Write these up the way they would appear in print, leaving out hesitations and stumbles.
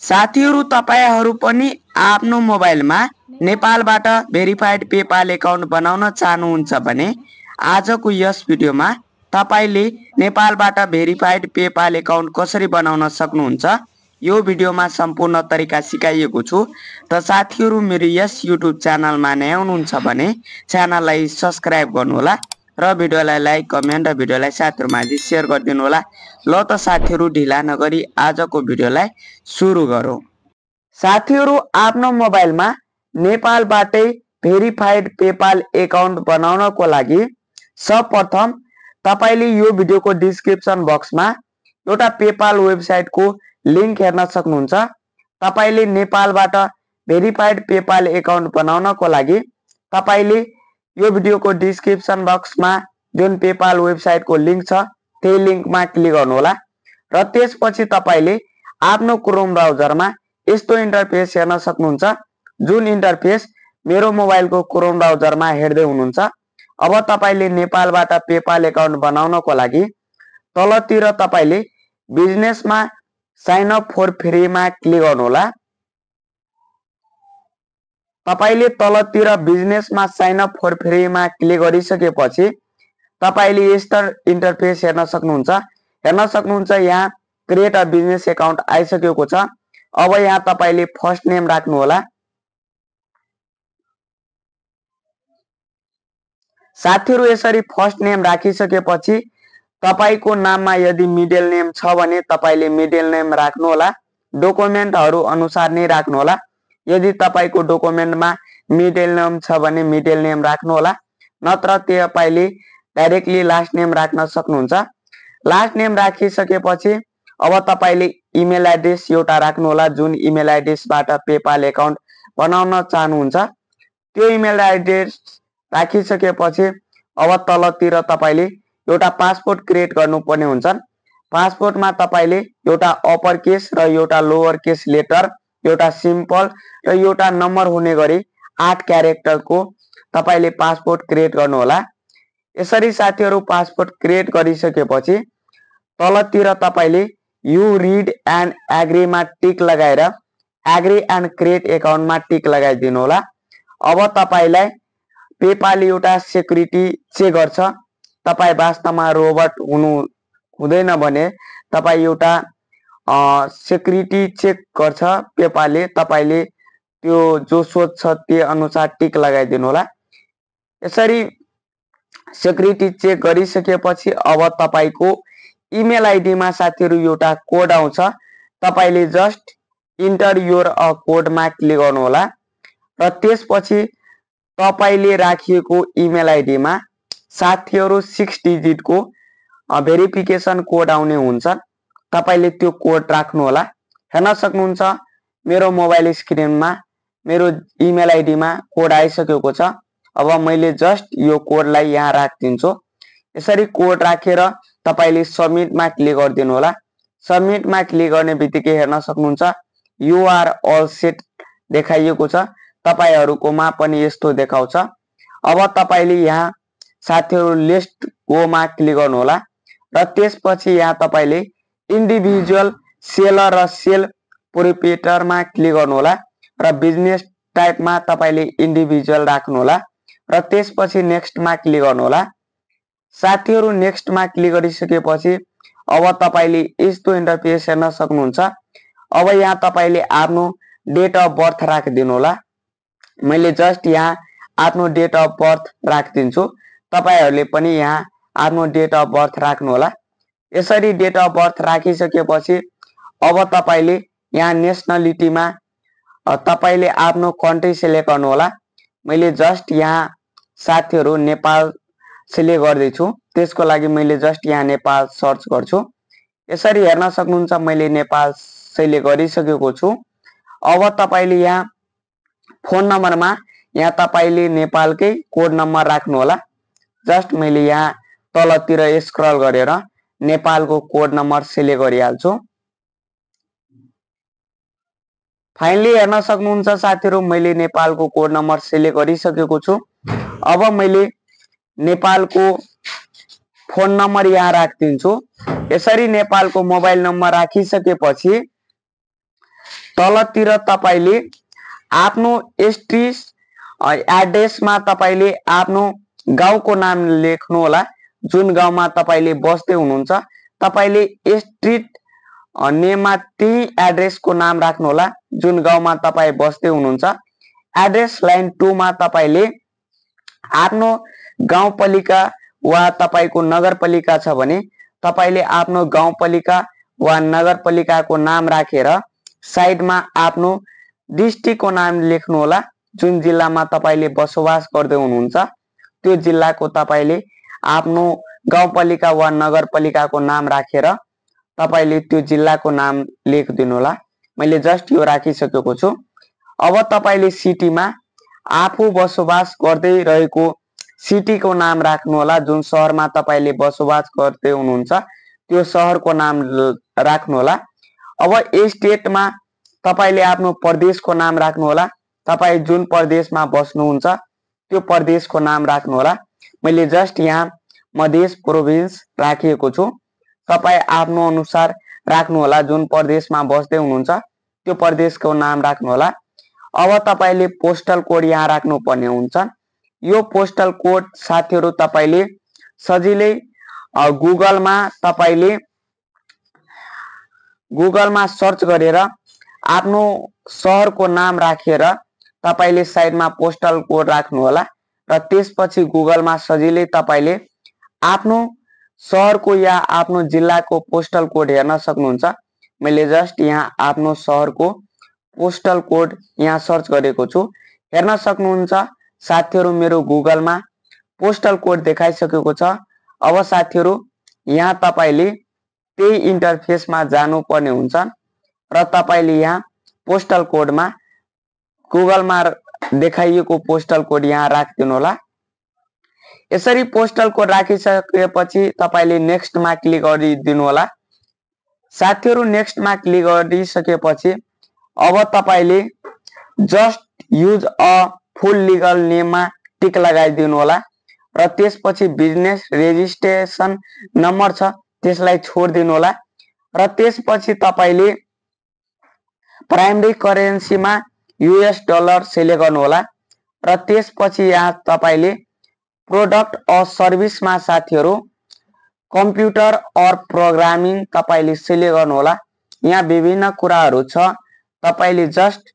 साथीहरु तपाईहरु पनि आफ्नो मोबाइलमा नेपालबाट भेरिफाइड पेपाल एकाउन्ट बनाउन चाहनुहुन्छ भने आजको यस भिडियोमा तपाईले नेपालबाट भेरिफाइड पेपाल एकाउन्ट कसरी बनाउन सक्नुहुन्छ यो भिडियोमा सम्पूर्ण तरिका सिकाइएको छु। त साथीहरु मेरो यस YouTube च्यानलमा नयाँ हुनुहुन्छ भने च्यानललाई सब्स्क्राइब गर्नुहोला र भिडियोलाई लाइक कमेन्ट र भिडियोलाई साथीहरुमाझ शेयर गरिदिनु होला। ल त साथीहरु ढिला नगरी आजको भिडियोलाई सुरु गरौँ। साथीहरु आफ्नो मोबाइलमा नेपालबाटै भेरिफाइड पेपाल एकाउन्ट बनाउनको लागि सर्वप्रथम तपाईले यो भिडियोको डिस्क्रिप्सन बक्समा एउटा पेपाल वेबसाइटको लिंक हेर्न सक्नुहुन्छ। तपाईले नेपालबाट भेरिफाइड पेपाल एकाउन्ट बनाउनको लागि तपाईले यो भिडियोको डिस्क्रिप्सन बक्समा जुन पेपाल वेबसाइटको लिंक छ त्यही लिंकमा क्लिक गर्नुहोला र त्यसपछि तपाईले आफ्नो क्रोम ब्राउजरमा यस्तो इन्टरफेस हेर्न सक्नुहुन्छ जुन इन्टरफेस मेरो मोबाइलको क्रोम ब्राउजरमा हेर्दै हुनुहुन्छ। अब तपाईले नेपालबाट पेपाल एकाउन्ट बनाउनको लागि तलतिर तपाईले बिजनेसमा साइन अप फर फ्रीमा क्लिक गर्नुहोला। तपाईले तलतिर बिजनेसमा साइन अप फर फ्रीमा क्लिक गरिसकेपछि तपाईले यस्तो इन्टरफेस हेर्न सक्नुहुन्छ। यहाँ क्रिएट अ बिजनेस एकाउन्ट आइसकेको छ। अब यहाँ तपाईले फर्स्ट नेम राख्नु होला। साथीहरु यसरी फर्स्ट नेम राखिसकेपछि तपाईको नाममा यदि मिडल नेम छ भने तपाईले मिडल नेम राख्नु होला। डकुमेन्टहरु अनुसार नै राख्नु होला। यदि तपाईको डकुमेन्टमा मिडल नेम छ भने मिडल नेम राख्नु होला, नत्र तपाईले डाइरेक्टली लास्ट नेम राख्न सक्नुहुन्छ। लास्ट नेम राखिसकेपछि अब तपाईले इमेल एड्रेस एउटा राख्नु होला जुन इमेल एड्रेसबाट पेपाल एकाउन्ट बनाउन चाहनुहुन्छ। त्यो इमेल एड्रेस राखिसकेपछि अब तलतिर तपाईले एउटा पासपोर्ट क्रिएट गर्नुपर्ने हुन्छ। पासपोर्टमा तपाईले एउटा अप्पर केस र एउटा लोअर केस लेटर, एउटा सिम्पल र एउटा नम्बर हुने गरी 8 क्यारेक्टरको तपाईले पासपोर्ट क्रिएट गर्नु होला। यसरी साथीहरु पासपोर्ट क्रिएट गरिसकेपछि तलतिर तपाईले यु रिड एन्ड एग्रीमा टिक लगाएर एग्री एन्ड क्रिएट एकाउन्टमा टिक लगाइदिनु होला। अब तपाईलाई पेपाल एउटा सेक्युरिटी चेक गर्छ। तपाई वास्तवमा रोबोट हुँदैन भने तपाई एउटा सेक्युरिटी चेक गर्छ पेपालले। तपाईले त्यो जो सोध्छ त्यो अनुसार टिक लगाइदिनु होला। यसरी सेक्युरिटी चेक गरिसकेपछि अब तपाईको इमेल आईडी मा साथीहरु एउटा कोड आउँछ। तपाईले just enter your a code मा क्लिक गर्नु होला र त्यसपछि तपाईले राखिएको इमेल आईडी मा साथीहरु 6 डिजिट को भेरिफिकेसन कोड आउने हुन्छ। तपाईले त्यो कोड राख्नु होला। हेर्न सक्नुहुन्छ मेरो मोबाइल स्क्रिनमा मेरो इमेल आईडी मा कोड आइसकेको छ। अब मैले जस्ट यो कोडलाई यहाँ राख्दिन्छु। यसरी कोड राखेर तपाईले सबमिट मा क्लिक गरिदिनु होला। सबमिट मा क्लिक गर्ने बित्तिकै हेर्न सक्नुहुन्छ यु आर अल सेट देखाइएको छ। तपाईहरुकोमा पनि यस्तो देखाउँछ। अब तपाईले यहाँ साथीहरु लिस्ट गो मा क्लिक गर्नु होला र त्यसपछि यहाँ तपाईले इन्डिभिजुअल सेलर र सेल प्रोप्राइटर मा क्लिक गर्नु होला र बिजनेस टाइप मा तपाईले इन्डिभिजुअल राख्नु होला र त्यसपछि नेक्स्ट मा क्लिक गर्नु होला। साथीहरु नेक्स्ट मा क्लिक गरिसकेपछि अब तपाईले यस्तो इन्टरफेस हेर्न सक्नुहुन्छ। अब यहाँ तपाईले आफ्नो डेट अफ बर्थ राखिदिनु होला। मैले जस्ट यहाँ आफ्नो डेट अफ बर्थ राखिदिन्छु। तपाईहरुले पनि यहाँ आफ्नो डेट अफ बर्थ राख्नु होला। यसरी डेट अफ बर्थ राखिसकेपछि अब तपाईले यहाँ नेशनलिटीमा तपाईले आफ्नो कन्ट्री सिलेक्ट गर्नु होला। मैले जस्ट यहाँ साथीहरु नेपाल सिलेक्ट गर्दै छु। त्यसको लागि मैले जस्ट यहाँ नेपाल सर्च गर्छु। यसरी हेर्न सक्नुहुन्छ मैले नेपाल सिलेक्ट गरिसकेको छु। अब तपाईले यहाँ फोन नम्बरमा यहाँ तपाईले नेपालकै कोड नम्बर राख्नु होला। जस्ट मैले यहाँ तलतिर स्क्रल गरेर नेपालको कोड नम्बर सिलेक्ट गरिहाल्छु। फाइनली हेर्न सक्नुहुन्छ साथीहरु मैले नेपालको कोड नम्बर सिलेक्ट गरिसकेको छु। अब मैले नेपालको फोन नम्बर यहाँ राखिदिन्छु। यसरी नेपालको मोबाइल नम्बर राखिसकेपछि तलतिर तपाईले आफ्नो स्ट्रीट एड्रेसमा तपाईले आफ्नो गाउँको नाम लेख्नु होला। जुन गाउँमा तपाईले बस्दै हुनुहुन्छ तपाईले स्ट्रीट नेममा त्यही एड्रेसको नाम राख्नु होला जुन गाउँमा तपाई बस्दै हुनुहुन्छ। एड्रेस लाइन 2 मा तपाईले आफ्नो गाउँपालिका वा तपाईको नगरपालिका छ भने तपाईले आफ्नो गाउँपालिका वा नगरपालिकाको नाम राखेर साइडमा आफ्नो डिस्ट्रिक्टको नाम लेख्नु होला। जुन जिल्लामा तपाईले बसोबास गर्दै हुनुहुन्छ त्यो जिल्लाको तपाईले आफ्नो गाउँपालिका वा नगरपालिकाको नाम राखेर तपाईले त्यो जिल्लाको नाम लेखिदिनु होला। मैले जस्ट यो राखिसकेको छु। अब तपाईले सिटीमा आफू बसोबास गर्दै रहेको सिटीको नाम राख्नु होला। जुन शहरमा तपाईले बसोबास गर्दै हुनुहुन्छ त्यो शहरको नाम राख्नु होला। अब स्टेटमा तपाईले आफ्नो प्रदेशको नाम राख्नु होला। तपाई जुन प्रदेशमा बस्नुहुन्छ त्यो प्रदेशको नाम राख्नु होला। मैले जस्ट यहाँ मध्य प्रोभिन्स राखिएको छु। तपाई आफ्नो अनुसार राख्नु होला। जुन प्रदेशमा बस्दै हुनुहुन्छ त्यो प्रदेशको नाम राख्नु होला। अब तपाईले पोस्टल कोड यहाँ राख्नु पर्ने हुन्छ। यो पोस्टल कोड साथीहरु तपाईले सजिलै गुगलमा सर्च गरेर आफ्नो शहरको नाम राखेर तपाईले साइडमा पोस्टल कोड राख्नु होला र त्यसपछि गुगलमा सजिलै तपाईले आफ्नो शहरको या आफ्नो जिल्लाको पोस्टल कोड हेर्न सक्नुहुन्छ। मैले जस्ट यहाँ आफ्नो शहरको पोस्टल कोड यहाँ सर्च गरेको छु। हेर्न सक्नुहुन्छ साथीहरु मेरो गुगलमा पोस्टल कोड देखाइसकेको छ। अब साथीहरु यहाँ तपाईले त्यही इन्टरफेसमा जानु पर्ने हुन्छ र तपाईले यहाँ पोस्टल कोडमा गुगलमा देखाइएको पोस्टल कोड यहाँ राखिदिनु होला। यसरी पोस्टल कोड राखिसकेपछि तपाईले नेक्स्ट मा क्लिक गरिदिनु होला। साथीहरु नेक्स्ट मा क्लिक गरिसकेपछि अब तपाईले just use a full legal नेममा टिक लगाइदिनु होला र त्यसपछि बिजनेस रेजिस्ट्रेसन नम्बर छ त्यसलाई छोड्दिनु होला र त्यसपछि तपाईले प्राइमरी करेन्सीमा US डलर सिलेक्ट गर्नु होला र त्यसपछि यहाँ तपाईले प्रोडक्ट अर सर्भिसमा साथीहरु कम्प्युटर और प्रोग्रामिङ तपाईले सिलेक्ट गर्नु होला। यहाँ विभिन्न कुराहरु छ। तपाईले just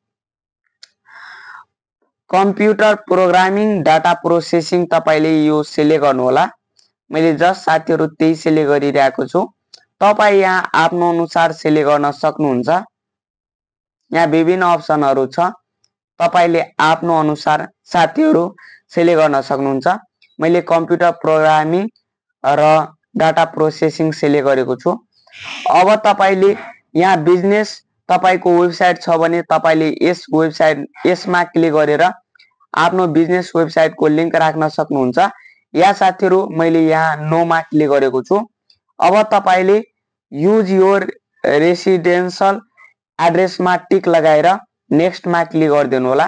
computer programming data processing तपाईले यो सिलेक्ट गर्नु होला। मैले जस्ट साथीहरु त्यही सिलेक्ट गरिरहेको छु। तपाई यहाँ आफ्नो अनुसार सिलेक्ट गर्न सक्नुहुन्छ। यहाँ विभिन्न अप्सनहरु छ। तपाईले आफ्नो अनुसार साथीहरु सिलेक्ट गर्न सक्नुहुन्छ। मैले कम्प्युटर प्रोग्रामिङ र डाटा प्रोसेसिङ सिलेक्ट गरेको छु। अब तपाईले यहाँ बिजनेस तपाईको वेबसाइट छ भने तपाईले यसमा क्लिक गरेर आफ्नो बिजनेस वेबसाइटको लिंक राख्न सक्नुहुन्छ। या साथीहरु मैले यहाँ नो मा क्लिक गरेको छु। अब तपाईले युज योर रेसिडेन्शियल एड्रेसमा टिक लगाएर नेक्स्ट मा क्लिक गरिदिनु होला।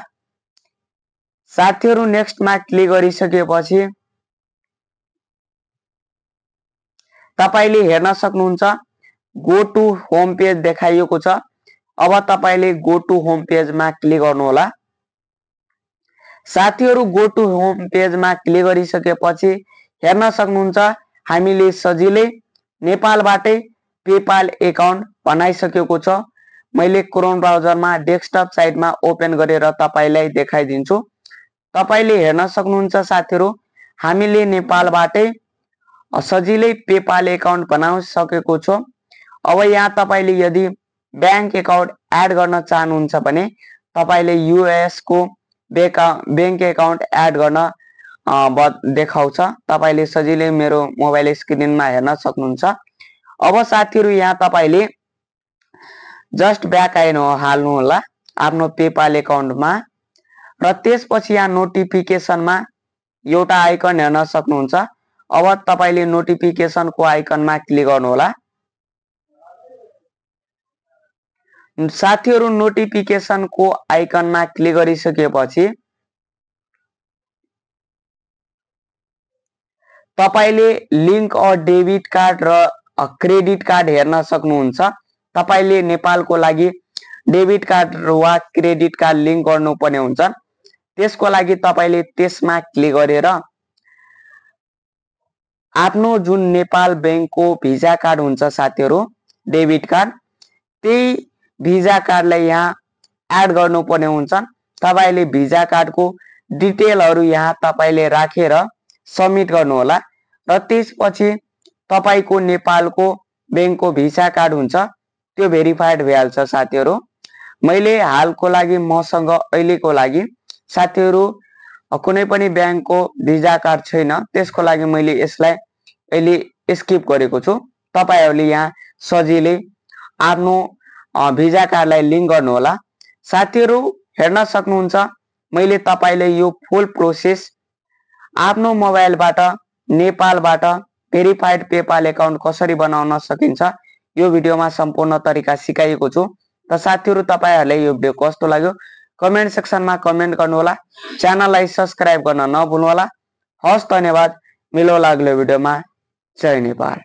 साथीहरु नेक्स्ट मा क्लिक गरिसकेपछि तपाईले हेर्न सक्नुहुन्छ गो टु होम पेज देखाइएको छ। अब तपाईले गो टु होम पेजमा क्लिक गर्नु होला। साथीहरु गो टु होम पेजमा क्लिक गरिसकेपछि हेर्न सक्नुहुन्छ हामीले सजिलै नेपालबाटै पेपाल एकाउन्ट बनाइसकेको छ। मैले क्रोम ब्राउजरमा डेस्कटप साइटमा ओपन गरेर तपाईलाई देखाइदिन्छु। तपाईले हेर्न सक्नुहुन्छ साथीहरु हामीले नेपालबाटै सजिलै पेपाल एकाउन्ट बनाइसकेको छ। अब यहाँ तपाईले यदि बैंक एकाउन्ट एड गर्न चाहनुहुन्छ भने तपाईले यूएस को बैंक एकाउन्ट एड गर्न देखाउँछ। तपाईले सजिलै मेरो मोबाइल स्क्रिनमा हेर्न सक्नुहुन्छ। अब साथीहरु यहाँ तपाईले जस्ट ब्याक हाल्नु होला आफ्नो पेपाल एकाउन्टमा र त्यसपछि यहाँ नोटिफिकेसनमा एउटा आइकन हेर्न सक्नुहुन्छ। अब तपाईले नोटिफिकेसनको आइकनमा क्लिक गर्नु होला। साथीहरु नोटिफिकेसनको आइकनमा क्लिक गरिसकेपछि तपाईले लिंक अर डेबिट कार्ड र क्रेडिट कार्ड हेर्न सक्नुहुन्छ। तपाईले नेपालको लागि डेबिट कार्ड वा क्रेडिट कार्ड लिंक गर्नुपर्ने हुन्छ। त्यसको लागि तपाईले त्यसमा क्लिक गरेर आफ्नो जुन नेपाल बैंकको भिजा कार्ड हुन्छ साथीहरु, डेबिट कार्ड, त्यही भिजा कार्डलाई यहाँ एड गर्नुपर्ने हुन्छ। तपाईले भिजा कार्डको डिटेलहरु यहाँ तपाईले राखेर सबमिट गर्नु होला र त्यसपछि तपाईको नेपालको बैंकको भिसा कार्ड हुन्छ त्यो भेरिफाइड भइहाल्छ साथीहरु। मैले हालको लागि मसँग अहिलेको लागि साथीहरु कुनै पनि बैंकको भिजा कार्ड छैन, त्यसको लागि मैले यसलाई अहिले स्किप गरेको छु। तपाईहरुले यहाँ सजिलै आफ्नो भिजा कार्डलाई लिंक गर्नु होला। साथीहरु हेर्न सक्नुहुन्छ मैले तपाईलाई यो फुल प्रोसेस आफ्नो मोबाइलबाट नेपालबाट भेरिफाइड पेपाल अकाउन्ट कसरी बनाउन सकिन्छ यो भिडियोमा सम्पूर्ण तरिका सिकाएको छु। त साथीहरु तपाईहरुलाई यो भिडियो कस्तो लाग्यो कमेन्ट सेक्सनमा कमेन्ट गर्नु होला। च्यानललाई सब्स्क्राइब गर्न नभुल्नु होला। हस् धन्यवाद। मिलौँ अग्लो भिडियोमा। जय नेपाल।